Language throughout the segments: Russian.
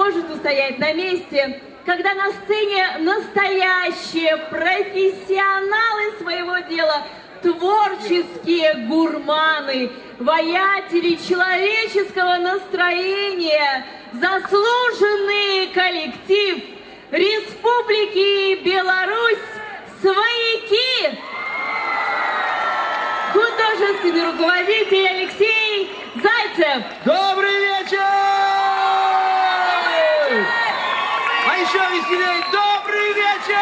может устоять на месте, когда на сцене настоящие профессионалы своего дела, творческие гурманы, воятели человеческого настроения, заслуженный коллектив Республики Беларусь «Свояки». Художественный руководитель Алексей Зайцев. Добрый вечер! А еще веселее, добрый вечер!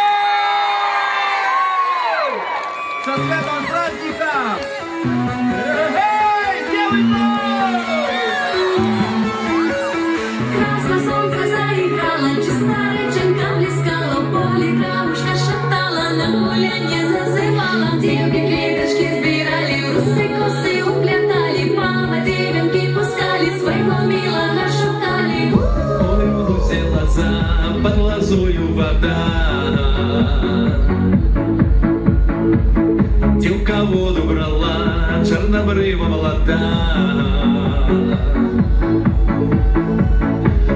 Со светом праздника! Эй, делай Красно солнце заиграло, честная реченка блескала, в поле травушка шептала, на гулянье зазывала. Девки клеточки сбирали, русы косы уплетали, мама девенки пускали, своего милого шукали. Ой, в лузе лоза, под лозою вода. Девка воду брала, чернобрыва молода.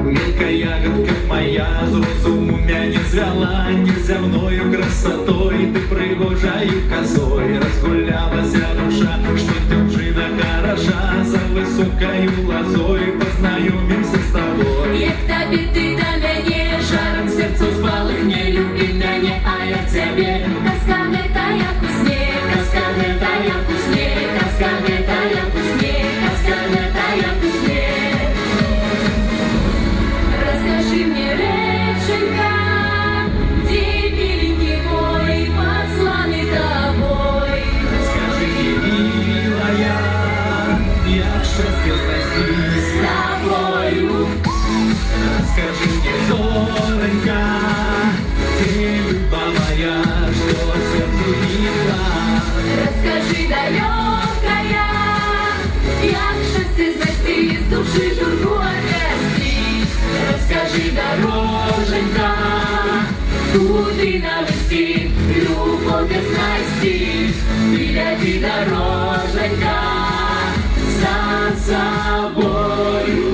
Мелкая ягодка моя, с розуму меня не звала, неземною красотой ты пригожаю козой. Разгулялась душа, что дюжина хороша, за высокою лозой познайомимся с тобой. Як тобі ти до мене, жаром серцю спалахне, люби мене, а я тебе. Казка гэта як у сне, казка гэта як у сне, казка гэта як у сне, казка гэта як у сне. Расскажи мне, реченька, где миленький мой, посланный тобой. Скажи мне, милая, як счастье знайти С тобою. Скажи мне, зоронька, ты люба моя, что сердцу мила. Расскажи, далекая, як счастье знайти, з душі журбу отвести. Расскажи, дороженька, куди навести, любовь знайти. Гляди, дороженька, за собою.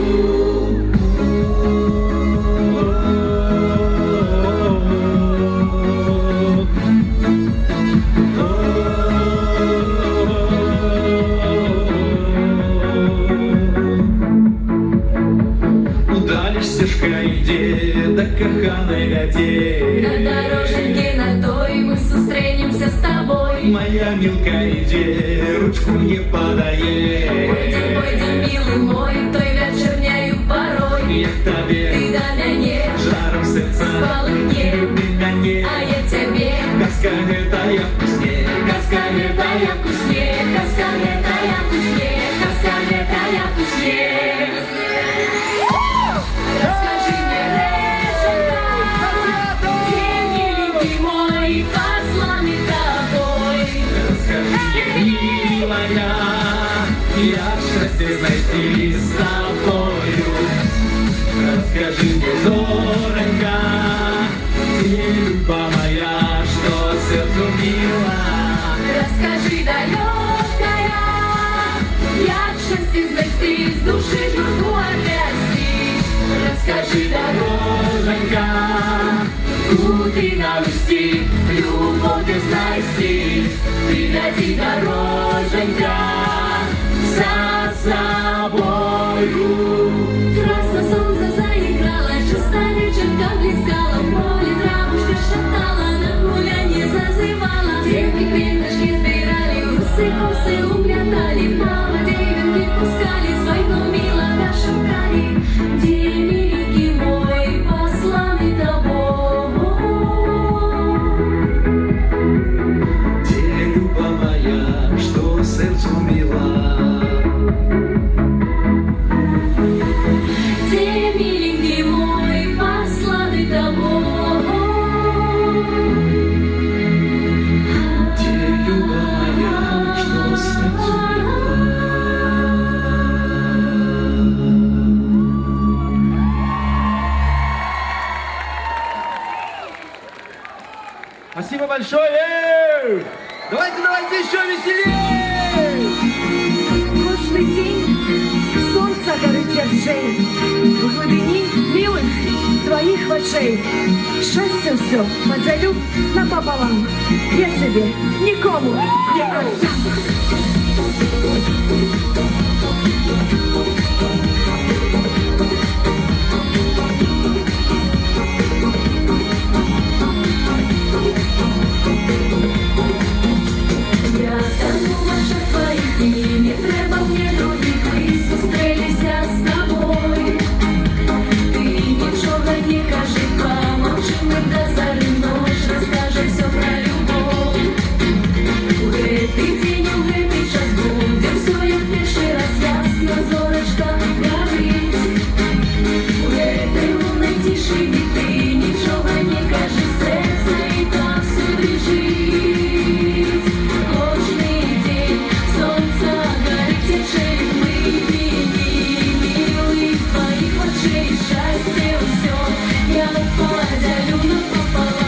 Удаліш стежка йде до коханой вяде. На дороженьке на той мы сустренемся с тобой. Моя милка иди, ручку не подае. Пойдем, пойдем, милый мой, той вечерняю порой. Я к тебе, Ты до меня, жаром сердца, спалахне, люби меня. а я тебе. Казка это я вкуснее, Казка гэта як у сне, казка гэта як у сне, казка гэта як у сне. Расскажи мне, реченька, где миленький мой, посланный тобой. Скажи мне, милая, як счастье знайти с тобою. Расскажи мне, зоронька, ты люба моя, что сердцу мила. Расскажи, далекая, як счастье знайти, з душі журбу отвести. Расскажи, дороженька, куди навести, любовь знайти. Ты гляди, дороженька, за собою. Красно солнце заиграло, чистая реченка блескала, в поле травушка шептала, на гулянье зазывала. Девки клеточки сбирали, русы косы уплетали, мама девенки пускали, своего милого шукали. Где миленький мой, посланный тобой. Где люба моя, что сердцу мила. Где миленький мой, посланный тобой. Где люба моя, что сердцу мила. Спасибо большое! Давайте, давайте еще веселее! Кожний день сонця горить, як жень, у глибині милих милий, щастя все поділю напополам. Я себе нікому не отдам. Я тону в очах твоих, и не треба мне других, и зустрілися з тобою. Ти нічого не кажи, помовчи ми до зари ночь, розкажи все про любов. У гэтый день, у гэтый час будем все як перший раз, ясно зорочка горить. У гэтай лунной тишині ти нічого не кажи, серце і так всюди жить. Кожний день сонце горить, тече глибині, милий твоїх очей, щастя все, я поділю напополам.